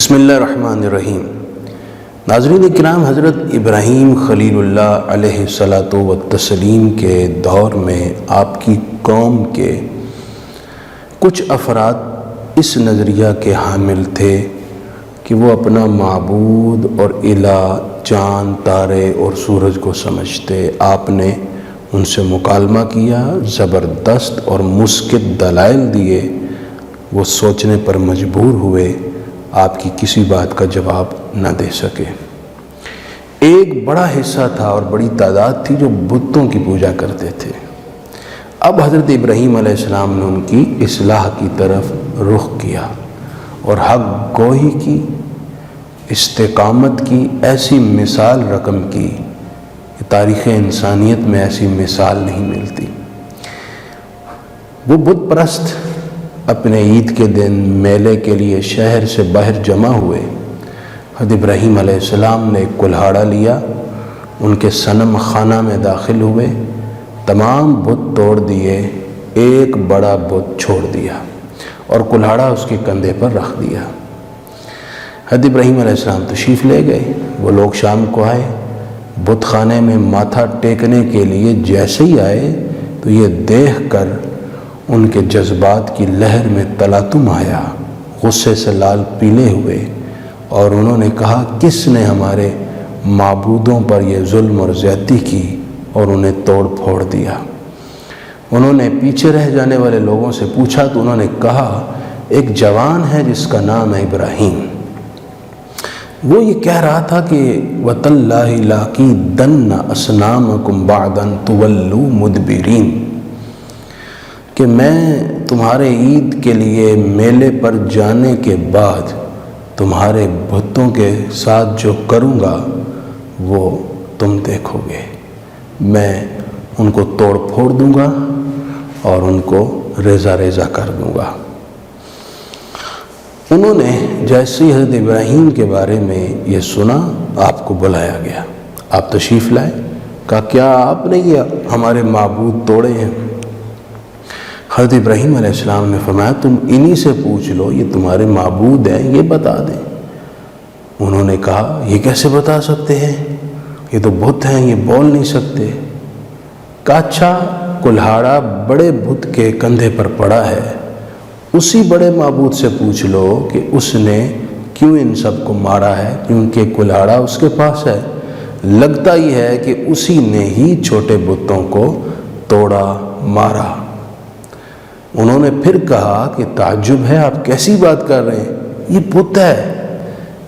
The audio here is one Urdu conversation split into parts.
بسم اللہ الرحمن الرحیم۔ ناظرین کرام، حضرت ابراہیم خلیل اللہ علیہ الصلاۃ والتسلیم کے دور میں آپ کی قوم کے کچھ افراد اس نظریہ کے حامل تھے کہ وہ اپنا معبود اور الہ چاند، تارے اور سورج کو سمجھتے۔ آپ نے ان سے مکالمہ کیا، زبردست اور مسکت دلائل دیے، وہ سوچنے پر مجبور ہوئے، آپ کی کسی بات کا جواب نہ دے سکے۔ ایک بڑا حصہ تھا اور بڑی تعداد تھی جو بتوں کی پوجا کرتے تھے۔ اب حضرت ابراہیم علیہ السلام نے ان کی اصلاح کی طرف رخ کیا اور حق گوئی کی، استقامت کی ایسی مثال رقم کی کہ تاریخ انسانیت میں ایسی مثال نہیں ملتی۔ وہ بت پرست اپنے عید کے دن میلے کے لیے شہر سے باہر جمع ہوئے۔ حضرت ابراہیم علیہ السلام نے ایک کلہاڑا لیا، ان کے صنم خانہ میں داخل ہوئے، تمام بت توڑ دیے، ایک بڑا بت چھوڑ دیا اور کلہاڑا اس کے کندھے پر رکھ دیا۔ حضرت ابراہیم علیہ السلام تشریف لے گئے۔ وہ لوگ شام کو آئے، بت خانے میں ماتھا ٹیکنے کے لیے جیسے ہی آئے تو یہ دیکھ کر ان کے جذبات کی لہر میں تلاطم آیا، غصے سے لال پیلے ہوئے اور انہوں نے کہا، کس نے ہمارے معبودوں پر یہ ظلم اور زیادتی کی اور انہیں توڑ پھوڑ دیا؟ انہوں نے پیچھے رہ جانے والے لوگوں سے پوچھا تو انہوں نے کہا، ایک جوان ہے جس کا نام ہے ابراہیم، وہ یہ کہہ رہا تھا کہ وَتَاللَّهِ لَأَكِيدَنَّ أَصْنَامَكُمْ بَعْدَ أَن تُوَلُّوا مُدْبِرِينَ، کہ میں تمہارے عید کے لیے میلے پر جانے کے بعد تمہارے بتوں کے ساتھ جو کروں گا وہ تم دیکھو گے۔ میں ان کو توڑ پھوڑ دوں گا اور ان کو ریزہ ریزہ کر دوں گا۔ انہوں نے جیسے ہی حضرت ابراہیم کے بارے میں یہ سنا، آپ کو بلایا گیا، آپ تشریف لائے، کہا کیا آپ نے یہ ہمارے معبود توڑے ہیں؟ حضرت ابراہیم علیہ السلام نے فرمایا، تم انہی سے پوچھ لو، یہ تمہارے معبود ہیں، یہ بتا دیں۔ انہوں نے کہا، یہ کیسے بتا سکتے ہیں؟ یہ تو بت ہیں، یہ بول نہیں سکتے۔ کہا اچھا، کلہاڑا بڑے بت کے کندھے پر پڑا ہے، اسی بڑے معبود سے پوچھ لو کہ اس نے کیوں ان سب کو مارا ہے، کیونکہ کلہاڑا اس کے پاس ہے۔ لگتا ہی ہے کہ اسی نے ہی چھوٹے بتوں کو توڑا، مارا۔ انہوں نے پھر کہا کہ تعجب ہے، آپ کیسی بات کر رہے ہیں؟ یہ بت ہے،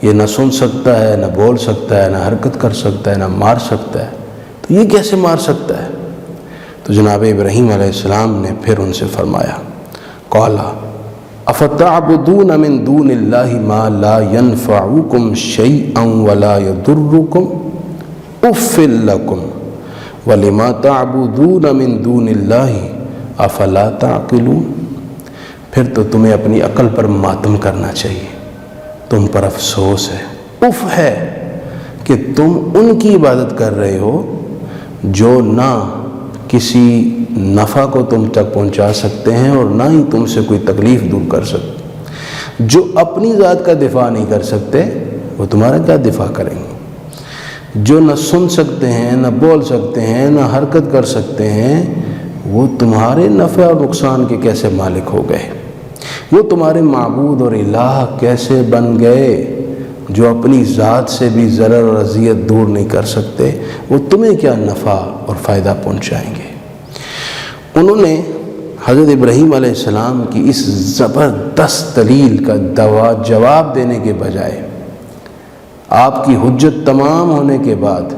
یہ نہ سن سکتا ہے، نہ بول سکتا ہے، نہ حرکت کر سکتا ہے، نہ مار سکتا ہے، تو یہ کیسے مار سکتا ہے؟ تو جناب ابراہیم علیہ السلام نے پھر ان سے فرمایا، قال افتعبدون من دون اللہ ما لا ينفعکم شیئا ولا یضرکم اف لکم ولما تعبدون من دون اللہ افلا تعقلون۔ پھر تو تمہیں اپنی عقل پر ماتم کرنا چاہیے، تم پر افسوس ہے، اف ہے کہ تم ان کی عبادت کر رہے ہو جو نہ کسی نفع کو تم تک پہنچا سکتے ہیں اور نہ ہی تم سے کوئی تکلیف دور کر سکتے۔ جو اپنی ذات کا دفاع نہیں کر سکتے وہ تمہارا کیا دفاع کریں گے؟ جو نہ سن سکتے ہیں، نہ بول سکتے ہیں، نہ حرکت کر سکتے ہیں، وہ تمہارے نفع اور نقصان کے کیسے مالک ہو گئے؟ وہ تمہارے معبود اور الہ کیسے بن گئے جو اپنی ذات سے بھی ضرر اور اذیت دور نہیں کر سکتے؟ وہ تمہیں کیا نفع اور فائدہ پہنچائیں گے؟ انہوں نے حضرت ابراہیم علیہ السلام کی اس زبردست دلیل کا جواب دینے کے بجائے، آپ کی حجت تمام ہونے کے بعد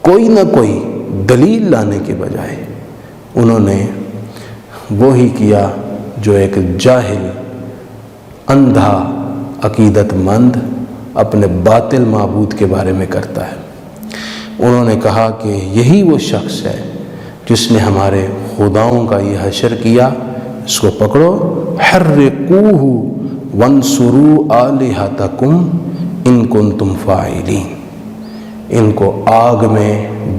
کوئی نہ کوئی دلیل لانے کے بجائے انہوں نے وہی کیا جو ایک جاہل، اندھا عقیدت مند اپنے باطل معبود کے بارے میں کرتا ہے۔ انہوں نے کہا کہ یہی وہ شخص ہے جس نے ہمارے خداؤں کا یہ حشر کیا، اس کو پکڑو، حرقوہ وانصروا آلہتکم ان کنتم فاعلین، ان کو آگ میں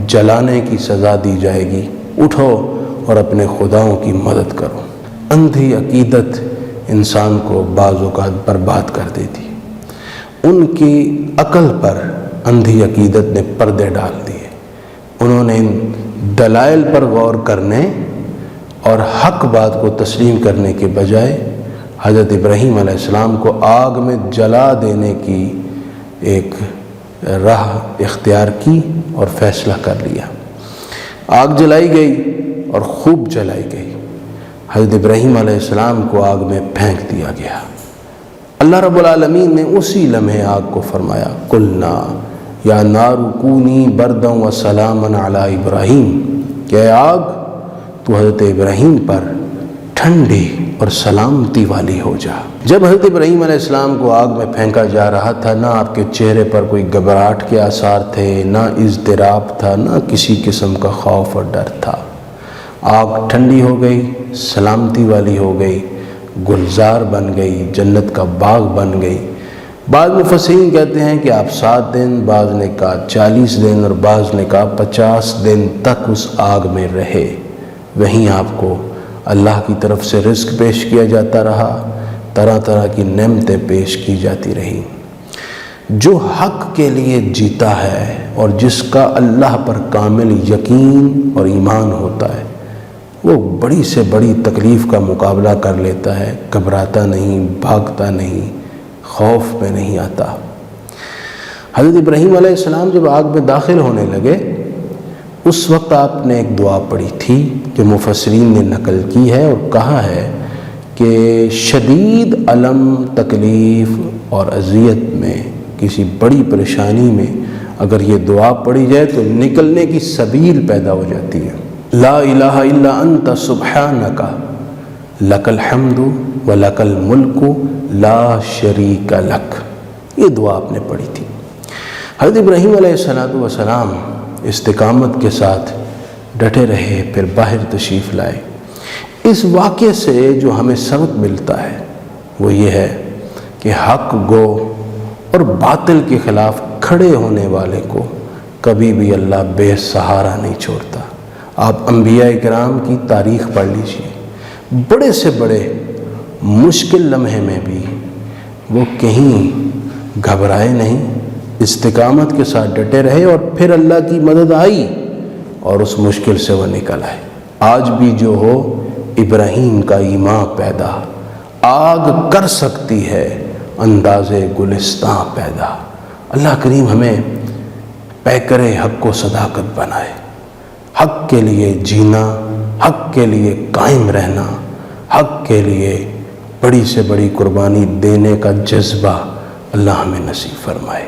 جلانے کی سزا دی جائے گی، اٹھو اور اپنے خداؤں کی مدد کرو۔ اندھی عقیدت انسان کو بعض اوقات برباد کر دیتی ہے۔ ان کی عقل پر اندھی عقیدت نے پردے ڈال دیے، انہوں نے ان دلائل پر غور کرنے اور حق بات کو تسلیم کرنے کے بجائے حضرت ابراہیم علیہ السلام کو آگ میں جلا دینے کی ایک راہ اختیار کی اور فیصلہ کر لیا۔ آگ جلائی گئی اور خوب جلائی گئی، حضرت ابراہیم علیہ السلام کو آگ میں پھینک دیا گیا۔ اللہ رب العالمین نے اسی لمحے آگ کو فرمایا قلنا یا نار کونی بردا و سلاما علی ابراہیم، کہ اے آگ تو حضرت ابراہیم پر ٹھنڈی اور سلامتی والی ہو جا۔ جب حضرت ابراہیم علیہ السلام کو آگ میں پھینکا جا رہا تھا، نہ آپ کے چہرے پر کوئی گھبراہٹ کے آثار تھے، نہ اضطراب تھا، نہ کسی قسم کا خوف اور ڈر تھا۔ آگ ٹھنڈی ہو گئی، سلامتی والی ہو گئی، گلزار بن گئی، جنت کا باغ بن گئی۔ بعض مفسرین کہتے ہیں کہ آپ 7 دن، بعض نے کہا 40 دن اور بعض نے کہا 50 دن تک اس آگ میں رہے۔ وہیں آپ کو اللہ کی طرف سے رزق پیش کیا جاتا رہا، طرح طرح کی نعمتیں پیش کی جاتی رہیں۔ جو حق کے لیے جیتا ہے اور جس کا اللہ پر کامل یقین اور ایمان ہوتا ہے، وہ بڑی سے بڑی تکلیف کا مقابلہ کر لیتا ہے، گھبراتا نہیں، بھاگتا نہیں، خوف میں نہیں آتا۔ حضرت ابراہیم علیہ السلام جب آگ میں داخل ہونے لگے، اس وقت آپ نے ایک دعا پڑھی تھی جو مفسرین نے نقل کی ہے اور کہا ہے کہ شدید الم، تکلیف اور اذیت میں، کسی بڑی پریشانی میں اگر یہ دعا پڑھی جائے تو نکلنے کی سبیل پیدا ہو جاتی ہے۔ لا الہ الا انت سبحانک لک الحمد ولک الملک لا شریک لک، یہ دعا آپ نے پڑھی تھی۔ حضرت ابراہیم علیہ السلام استقامت کے ساتھ ڈٹے رہے، پھر باہر تشریف لائے۔ اس واقعے سے جو ہمیں سبق ملتا ہے وہ یہ ہے کہ حق گو اور باطل کے خلاف کھڑے ہونے والے کو کبھی بھی اللہ بے سہارا نہیں چھوڑتا۔ آپ انبیاء کرام کی تاریخ پڑھ لیجیے، بڑے سے بڑے مشکل لمحے میں بھی وہ کہیں گھبرائے نہیں، استقامت کے ساتھ ڈٹے رہے اور پھر اللہ کی مدد آئی اور اس مشکل سے وہ نکل آئے۔ آج بھی جو ہو ابراہیم کا ایمان پیدا، آگ کر سکتی ہے انداز گلستاں پیدا۔ اللہ کریم ہمیں پیکر حق کو صداقت بنائے، حق کے لیے جینا، حق کے لیے قائم رہنا، حق کے لیے بڑی سے بڑی قربانی دینے کا جذبہ اللہ ہمیں نصیب فرمائے۔